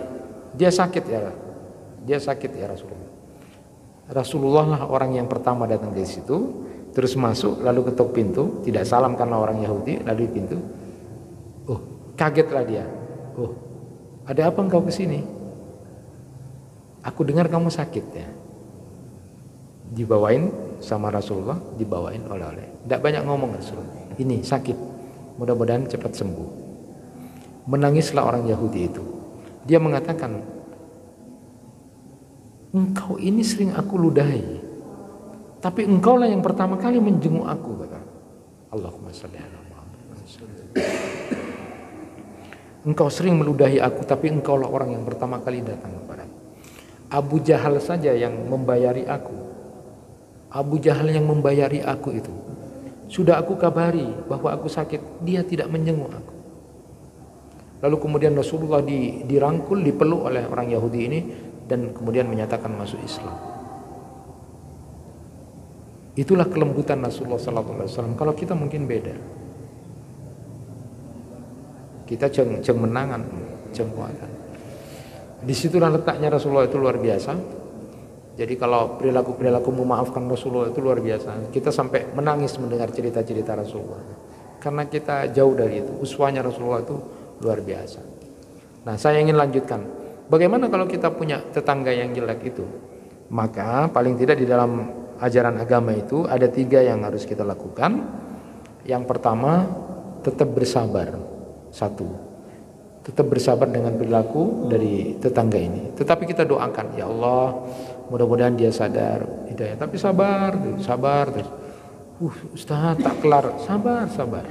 dia sakit ya Rasulullah. Rasulullah lah orang yang pertama datang di situ, terus masuk, lalu ketuk pintu, tidak salam karena orang Yahudi, lalu di pintu. Oh, kagetlah dia. Oh, ada apa engkau kesini? Aku dengar kamu sakit ya. Dibawain sama Rasulullah, dibawain oleh-oleh. Tidak banyak ngomong Rasulullah. Ini sakit, mudah-mudahan cepat sembuh. Menangislah orang Yahudi itu. Dia mengatakan, engkau ini sering aku ludahi, tapi engkaulah yang pertama kali menjenguk aku, kata. Allahumma shalli ala Muhammad. Engkau sering meludahi aku, tapi engkaulah orang yang pertama kali datang kepadaku. Abu Jahal saja yang membayari aku. Abu Jahal yang membayari aku itu, sudah aku kabari bahwa aku sakit, dia tidak menjenguk aku. Lalu kemudian Rasulullah dirangkul, dipeluk oleh orang Yahudi ini, dan kemudian menyatakan masuk Islam. Itulah kelembutan Rasulullah SAW. Kalau kita mungkin beda. Kita ceng menangan, ceng kuatan. Disitulah letaknya Rasulullah itu luar biasa. Jadi kalau perilaku memaafkan Rasulullah itu luar biasa. Kita sampai menangis mendengar cerita-cerita Rasulullah. Karena kita jauh dari itu. Uswanya Rasulullah itu luar biasa. Nah, saya ingin lanjutkan. Bagaimana kalau kita punya tetangga yang jelek itu? Maka paling tidak di dalam ajaran agama itu ada 3 yang harus kita lakukan. Yang pertama, tetap bersabar. 1, tetap bersabar dengan perilaku dari tetangga ini. Tetapi kita doakan, ya Allah, mudah-mudahan dia sadar hidayah. Tapi sabar terus. Ustaz tak kelar, sabar.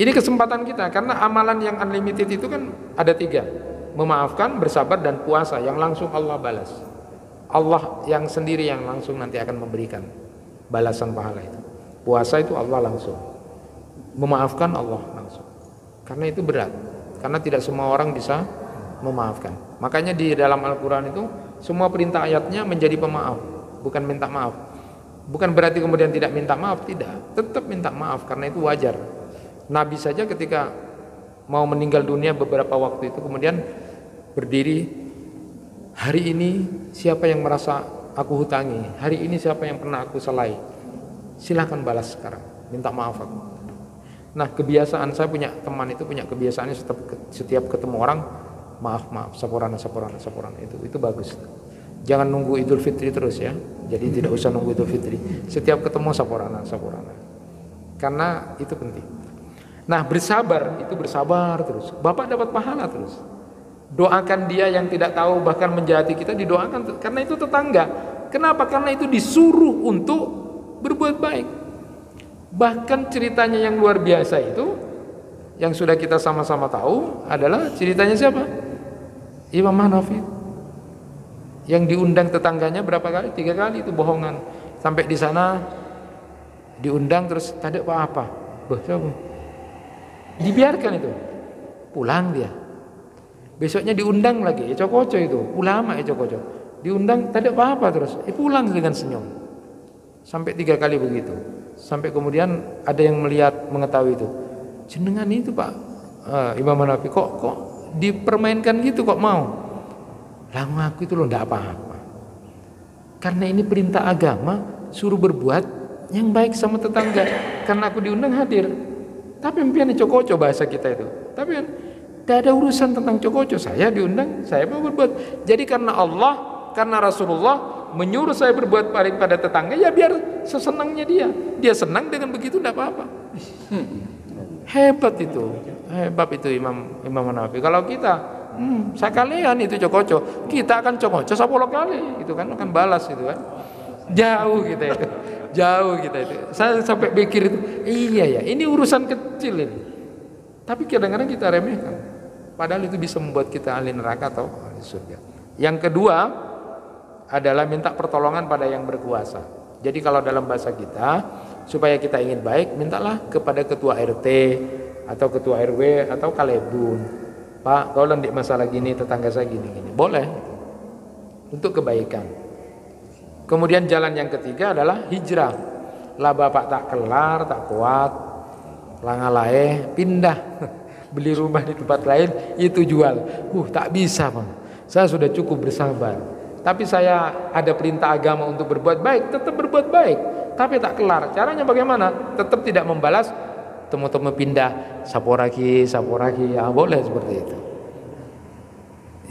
Ini kesempatan kita, karena amalan yang unlimited itu kan ada 3. Memaafkan, bersabar, dan puasa yang langsung Allah balas. Allah yang sendiri yang langsung nanti akan memberikan balasan pahala itu. Puasa itu Allah langsung. Memaafkan Allah langsung. Karena itu berat. Karena tidak semua orang bisa memaafkan. Makanya di dalam Al-Quran itu semua perintah ayatnya menjadi pemaaf, bukan minta maaf. Bukan berarti kemudian tidak minta maaf, tidak. Tetap minta maaf karena itu wajar. Nabi saja ketika mau meninggal dunia beberapa waktu itu kemudian berdiri, hari ini siapa yang merasa aku hutangi, hari ini siapa yang pernah aku salai, silahkan balas sekarang, minta maaf aku. Nah, kebiasaan saya punya teman itu punya kebiasaannya setiap ketemu orang maaf, saporana itu bagus. Jangan nunggu Idul Fitri terus ya. Jadi tidak usah nunggu Idul Fitri. Setiap ketemu saporana. Karena itu penting. Nah, bersabar terus. Bapak dapat pahala terus. Doakan dia yang tidak tahu bahkan menjahati kita, didoakan karena itu tetangga. Kenapa? Karena itu disuruh untuk berbuat baik. Bahkan ceritanya yang luar biasa itu yang sudah kita sama-sama tahu adalah ceritanya siapa? Imam Hanafi. Yang diundang tetangganya berapa kali? 3 kali itu bohongan. Sampai di sana diundang terus tadi apa? Dibiarkan itu. Pulang dia. Besoknya diundang lagi Eco Koco itu, ulama Eco Koco. Diundang tidak apa-apa terus, pulang dengan senyum. Sampai 3 kali begitu. Sampai kemudian ada yang mengetahui itu. Jenengan itu Pak Imam Hanafi kok dipermainkan gitu kok mau? Lah ngaku itu loh enggak apa-apa. Karena ini perintah agama, suruh berbuat yang baik sama tetangga. Karena aku diundang hadir. Tapi impian Eco Koco bahasa kita itu. Tapi kan tidak ada urusan tentang Cokoco, saya diundang, saya mau berbuat. Jadi karena Allah, karena Rasulullah menyuruh saya berbuat baik pada tetangga, ya biar sesenangnya dia. Dia senang dengan begitu, tidak apa-apa. Hebat itu Imam Hanafi. Kalau kita, sekalian itu Cokoco, kita akan Cokoco 10 kali, itu kan akan balas itu kan. Jauh kita itu, Saya sampai pikir itu, iya ya, ini urusan kecil ini. Tapi kadang-kadang kita remehkan. Padahal itu bisa membuat kita ahli neraka atau ahli surga. Yang kedua adalah minta pertolongan pada yang berkuasa. Jadi kalau dalam bahasa kita, supaya kita ingin baik, mintalah kepada ketua RT atau ketua RW atau kalebun. Pak, kalau nanti masalah gini, tetangga saya gini-gini. Boleh. Untuk kebaikan. Kemudian jalan yang ketiga adalah hijrah. Lah bapak tak kelar, tak kuat, langalae, pindah. Beli rumah di tempat lain, itu jual. Tak bisa Bang. Saya sudah cukup bersabar. Tapi saya ada perintah agama untuk berbuat baik, tetap berbuat baik. Tapi tak kelar. Caranya bagaimana? Tetap tidak membalas. Temu-temu pindah, saporaki, ya boleh seperti itu.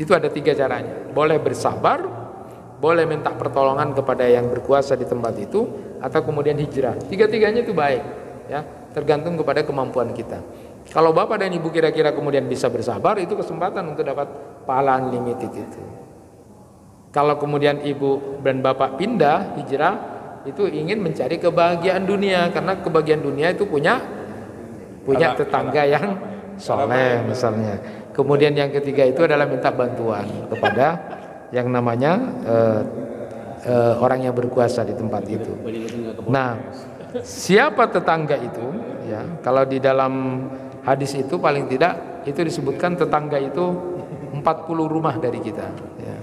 Itu ada 3 caranya. Boleh bersabar, boleh minta pertolongan kepada yang berkuasa di tempat itu, atau kemudian hijrah. 3-tiganya itu baik, ya. Tergantung kepada kemampuan kita. Kalau bapak dan ibu kira-kira kemudian bisa bersabar, itu kesempatan untuk dapat pahala unlimited itu. Kalau kemudian ibu dan bapak pindah, hijrah, itu ingin mencari kebahagiaan dunia. Karena kebahagiaan dunia itu punya tetangga yang soleh misalnya. Kemudian yang ketiga itu adalah minta bantuan kepada yang namanya orang yang berkuasa di tempat itu. Nah, siapa tetangga itu? Ya, kalau di dalam hadis itu paling tidak itu disebutkan tetangga itu 40 rumah dari kita, ya.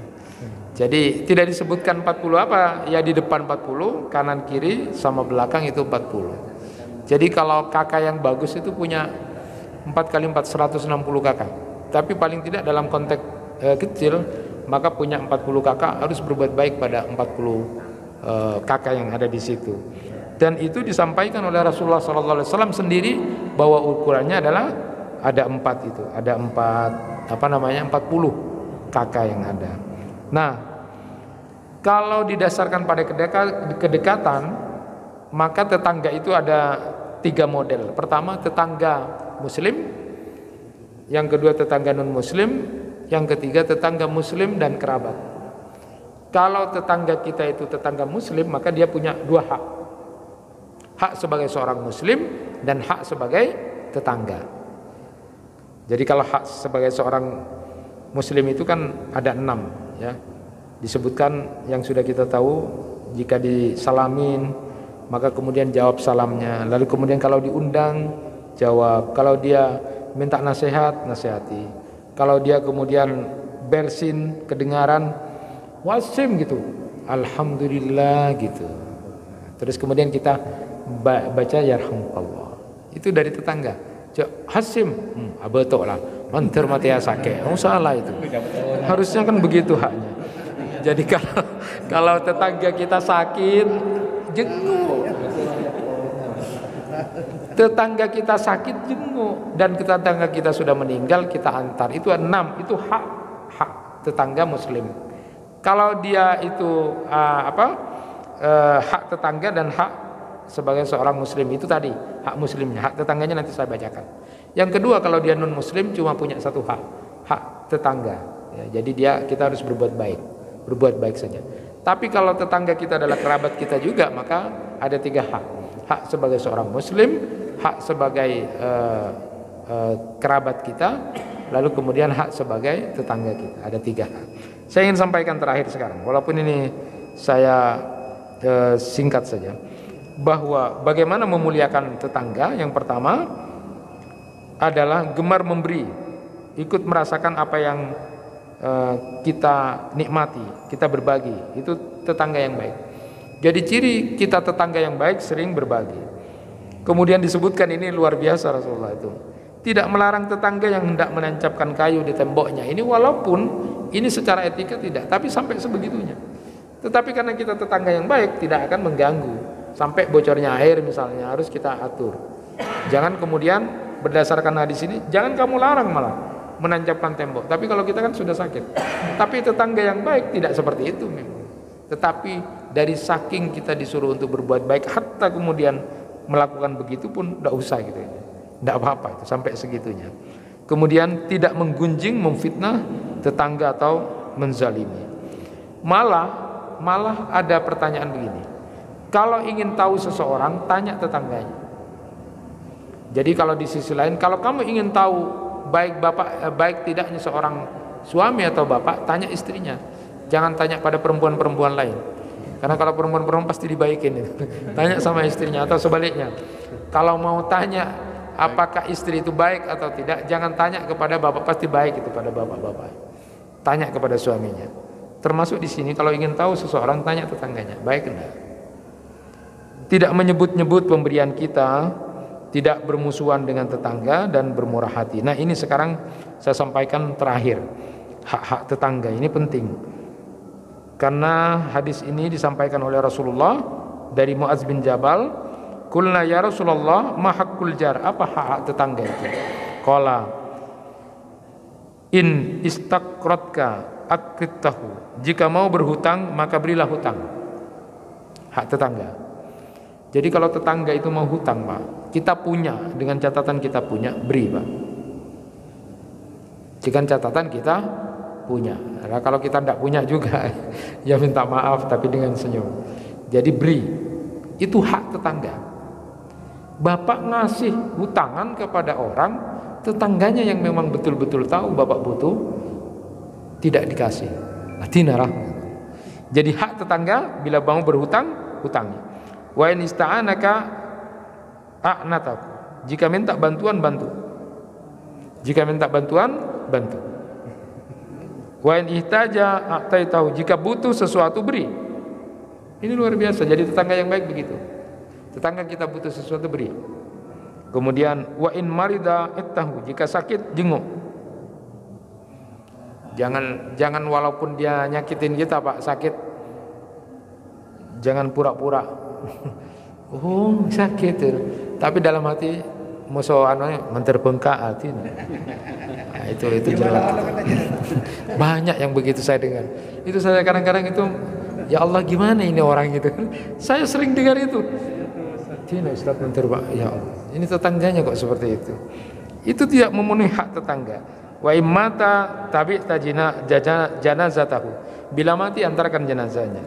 Jadi tidak disebutkan 40 apa, ya di depan 40, kanan kiri sama belakang itu 40. Jadi kalau kakak yang bagus itu punya 4 kali 4 160 kakak. Tapi paling tidak dalam konteks kecil, maka punya 40 kakak harus berbuat baik pada 40 kakak yang ada di situ. Dan itu disampaikan oleh Rasulullah SAW sendiri bahwa ukurannya adalah ada 4 itu, ada 40 kakak yang ada. Nah, kalau didasarkan pada kedekatan, maka tetangga itu ada 3 model. Pertama tetangga muslim, yang kedua tetangga non muslim, yang ketiga tetangga muslim dan kerabat. Kalau tetangga kita itu tetangga muslim, maka dia punya 2 hak. Hak sebagai seorang muslim dan hak sebagai tetangga. Jadi kalau hak sebagai seorang muslim itu kan ada 6, ya. Disebutkan yang sudah kita tahu, jika disalamin maka kemudian jawab salamnya. Lalu kemudian kalau diundang jawab. Kalau dia minta nasihat, nasihati. Kalau dia kemudian bersin kedengaran, wasim gitu, alhamdulillah gitu. Terus kemudian kita baca yarhamukallah. Itu dari tetangga. Hasim, betul lah. Mantir mati asake. Salah itu. Harusnya kan begitu haknya. Jadi kalau tetangga kita sakit, jenguk. Tetangga kita sakit, jenguk. Dan tetangga kita sudah meninggal, kita antar. Itu 6. Itu hak tetangga muslim. Kalau dia itu hak tetangga dan hak sebagai seorang muslim itu tadi, hak muslimnya, hak tetangganya nanti saya bacakan. Yang kedua, kalau dia non muslim cuma punya 1 hak tetangga, ya, jadi kita harus berbuat baik saja. Tapi kalau tetangga kita adalah kerabat kita juga, maka ada 3 hak. Hak sebagai seorang muslim, hak sebagai kerabat kita, lalu kemudian hak sebagai tetangga kita. Ada 3 hak. Saya ingin sampaikan terakhir sekarang, walaupun ini saya singkat saja, bahwa bagaimana memuliakan tetangga. Yang pertama adalah gemar memberi ikut merasakan apa yang kita nikmati, kita berbagi. Itu tetangga yang baik. Jadi ciri kita tetangga yang baik sering berbagi. Kemudian disebutkan ini luar biasa Rasulullah itu. Tidak melarang tetangga yang hendak menancapkan kayu di temboknya. Ini walaupun ini secara etika tidak, tapi sampai sebegitunya. Tetapi karena kita tetangga yang baik, tidak akan mengganggu. Sampai bocornya air misalnya harus kita atur. Jangan kemudian berdasarkan hadis ini, jangan kamu larang malah menancapkan tembok. Tapi kalau kita kan sudah sakit. Tapi tetangga yang baik tidak seperti itu memang. Tetapi dari saking kita disuruh untuk berbuat baik, hatta kemudian melakukan begitu pun tidak usah gitu. Tidak apa-apa itu sampai segitunya. Kemudian tidak menggunjing, memfitnah tetangga atau menzalimi. Malah ada pertanyaan begini. Kalau ingin tahu seseorang, tanya tetangganya. Jadi kalau di sisi lain, kalau kamu ingin tahu baik tidaknya seorang suami atau bapak, tanya istrinya. Jangan tanya pada perempuan-perempuan lain. Karena kalau perempuan-perempuan pasti dibaikin. Tanya sama istrinya atau sebaliknya. Kalau mau tanya apakah istri itu baik atau tidak, jangan tanya kepada bapak, pasti baik itu pada bapak-bapak. Tanya kepada suaminya. Termasuk di sini kalau ingin tahu seseorang, tanya tetangganya, baik enggak? Tidak menyebut-nyebut pemberian kita, tidak bermusuhan dengan tetangga, dan bermurah hati. Nah ini sekarang saya sampaikan terakhir, hak-hak tetangga ini penting. Karena hadis ini disampaikan oleh Rasulullah dari Muaz bin Jabal, "Qulna ya Rasulullah, ma haqqul jar?" Apa hak tetangga itu? Qala, "In istaqratka aqrittahu." Jika mau berhutang, maka berilah hutang. Hak tetangga. Jadi kalau tetangga itu mau hutang, Pak, kita punya, dengan catatan kita punya, beri, Pak. Jika catatan kita punya. Nah, kalau kita tidak punya juga, ya minta maaf tapi dengan senyum. Jadi beri. Itu hak tetangga. Bapak ngasih hutangan kepada orang, tetangganya yang memang betul-betul tahu Bapak butuh, tidak dikasih. Tinarah. Jadi hak tetangga, bila mau berhutang, hutangi. Wa in ista'anaka a'natak. Jika minta bantuan, bantu. Jika minta bantuan, bantu. Wa in ihtaja a'taitahu. Jika butuh sesuatu, beri. Ini luar biasa. Jadi tetangga yang baik begitu. Tetangga kita butuh sesuatu, beri. Kemudian wa in marida ittahu. Jika sakit, jenguk. Jangan walaupun dia nyakitin kita, Pak, sakit, jangan pura-pura. Oh sakit, tapi dalam hati musuh anaknya menterbengkak hati. Nah, itu jelas. Banyak yang begitu saya dengar. Itu saya kadang-kadang itu, ya Allah gimana ini orang itu. Saya sering dengar itu. Tina Ustaz menterbang. Ya Allah, ini tetangganya kok seperti itu. Itu tidak memenuhi hak tetangga. Wa immata tabi'ta janazatahu. Bila mati antarkan jenazahnya.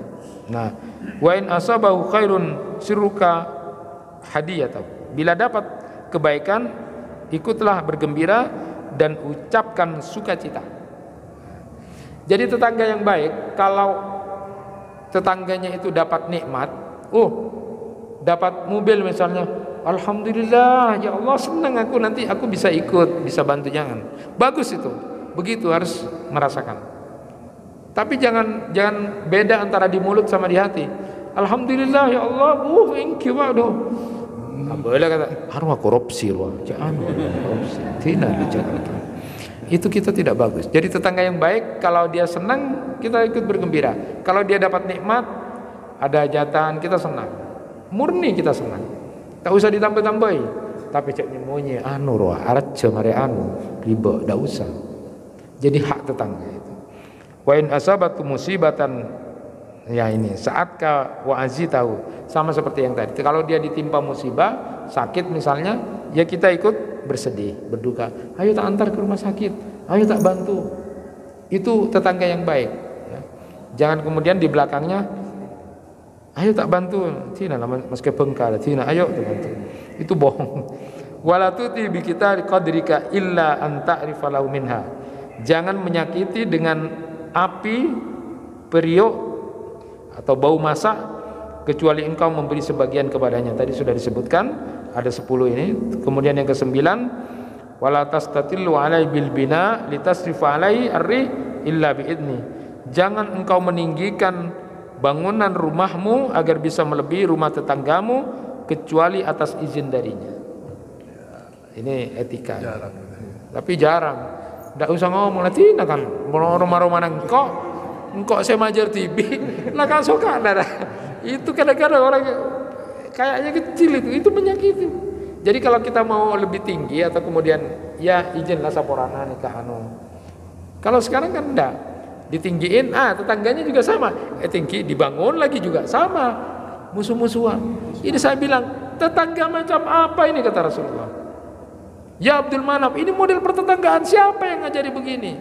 Nah, wa in asabahu khairun sirruka hadiyatahu. Bila dapat kebaikan, ikutlah bergembira dan ucapkan sukacita. Jadi tetangga yang baik, kalau tetangganya itu dapat nikmat, dapat mobil misalnya, alhamdulillah, ya Allah senang aku, nanti aku bisa ikut, bisa bantu, jangan. Bagus itu. Begitu harus merasakan. Tapi jangan beda antara di mulut sama di hati. Alhamdulillah ya Allah, engki waduh. Boleh kata, harus korupsi loh. Jangan korupsi. Tidak bicara. Itu kita tidak bagus. Jadi tetangga yang baik, kalau dia senang, kita ikut bergembira. Kalau dia dapat nikmat, ada hajatan, kita senang. Murni kita senang. Tak usah ditambah-tambahi. Tapi cek nyemunya roh araja mare riba, tak usah. Jadi hak tetangga itu. Wa in asabatu musibatan, ya ini saat ka wa azitahu, sama seperti yang tadi. Kalau dia ditimpa musibah, sakit misalnya, ya kita ikut bersedih, berduka. Ayo tak antar ke rumah sakit, ayo tak bantu. Itu tetangga yang baik, ya. Jangan kemudian di belakangnya, ayo tak bantu, tina meski bengkar, tina ayo tak bantu. Itu bohong. Wala tuti bi kita qadrika illa an ta'rifa lahu minha. Jangan menyakiti dengan api, periuk atau bau masak, kecuali engkau memberi sebagian kepadanya. Tadi sudah disebutkan ada 10 ini. Kemudian yang ke-9, wala tastatillu alai bil bina litasrifa alai arri illa biidni. Jangan engkau meninggikan bangunan rumahmu agar bisa melebihi rumah tetanggamu kecuali atas izin darinya. Ini etika. Tapi jarang. Tidak usah ngomong nanti kan rumah-rumah engkau saya majar TV lah kan suka ada. Itu kadang-kadang orang kayaknya kecil itu menyakiti. Jadi kalau kita mau lebih tinggi atau kemudian ya izinlah saporana nikah anu. Kalau sekarang kan enggak. Ditinggiin, tetangganya juga sama. Tinggi dibangun lagi juga sama. Musuh-musuhan. Ini saya bilang, tetangga macam apa ini kata Rasulullah? Ya Abdul Manaf, ini model pertetanggaan siapa yang ngajari begini?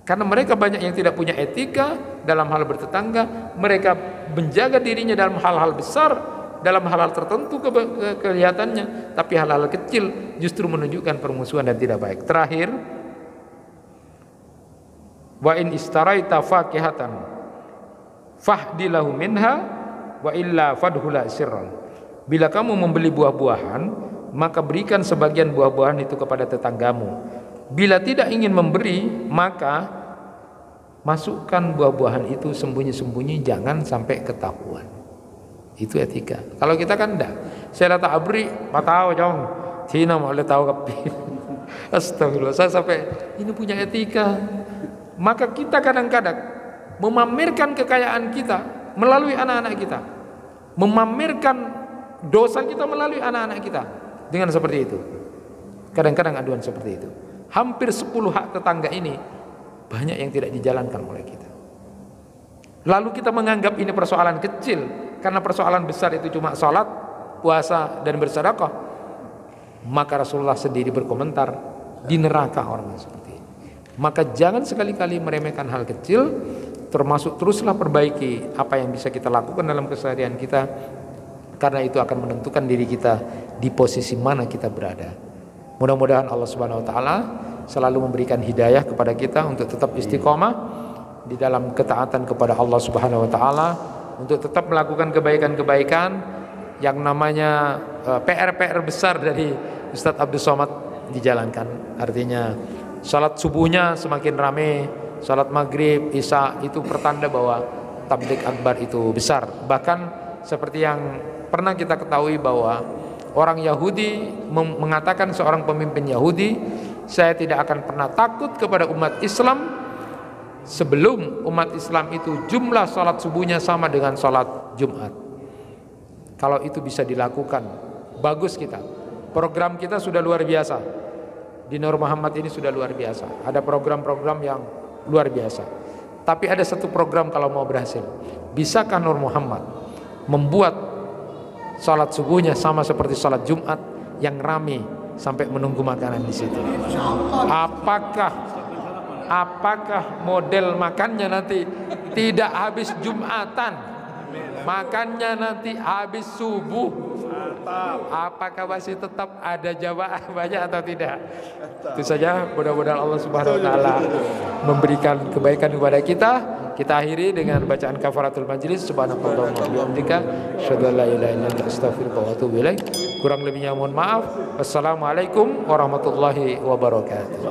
Karena mereka banyak yang tidak punya etika dalam hal bertetangga. Mereka menjaga dirinya dalam hal-hal besar, dalam hal-hal tertentu kelihatannya, tapi hal-hal kecil justru menunjukkan permusuhan dan tidak baik. Terakhir, wa in istaraita fakihatan fahdilahu minha wa illa fadhula sirran. Bila kamu membeli buah-buahan, maka berikan sebagian buah-buahan itu kepada tetanggamu. Bila tidak ingin memberi, maka masukkan buah-buahan itu sembunyi-sembunyi, jangan sampai ketahuan. Itu etika. Kalau kita kan enggak. Saya tak abri, tahu jong. Cina mau tahu kapin. Astagfirullah. Saya sampai ini punya etika. Maka kita kadang-kadang memamerkan kekayaan kita melalui anak-anak kita, memamerkan dosa kita melalui anak-anak kita dengan seperti itu. Kadang-kadang aduan seperti itu. Hampir 10 hak tetangga ini banyak yang tidak dijalankan oleh kita. Lalu kita menganggap ini persoalan kecil, karena persoalan besar itu cuma sholat, puasa dan bersedekah. Maka Rasulullah sendiri berkomentar, di neraka orang seperti ini. Maka jangan sekali-kali meremehkan hal kecil, termasuk teruslah perbaiki apa yang bisa kita lakukan dalam keseharian kita, karena itu akan menentukan diri kita di posisi mana kita berada. Mudah-mudahan Allah Subhanahu wa taala selalu memberikan hidayah kepada kita untuk tetap istiqomah di dalam ketaatan kepada Allah Subhanahu wa taala, untuk tetap melakukan kebaikan-kebaikan yang namanya PR-PR besar dari Ustadz Abdul Somad dijalankan. Artinya salat subuhnya semakin ramai, salat maghrib, isya itu pertanda bahwa tabligh akbar itu besar. Bahkan seperti yang pernah kita ketahui bahwa orang Yahudi mengatakan, seorang pemimpin Yahudi, saya tidak akan pernah takut kepada umat Islam sebelum umat Islam itu jumlah salat subuhnya sama dengan salat Jumat. Kalau itu bisa dilakukan, bagus kita. Program kita sudah luar biasa. Di Nur Muhammad ini sudah luar biasa. Ada program-program yang luar biasa. Tapi ada satu program kalau mau berhasil. Bisakah Nur Muhammad membuat salat subuhnya sama seperti salat Jumat yang rame sampai menunggu makanan di situ? Apakah model makannya nanti tidak habis Jumatan, makannya nanti habis subuh? Apakah masih tetap ada jamaah banyak atau tidak? Itu saja, mudah-mudahan Allah Subhanahu wa taala memberikan kebaikan kepada kita. Kita akhiri dengan bacaan kafaratul majlis. Subhanakallahumma wa bihamdika, asyhadu an la ilaha illa anta, astaghfiruka wa atubu ilaik. Kurang lebihnya mohon maaf. Wassalamualaikum warahmatullahi wabarakatuh.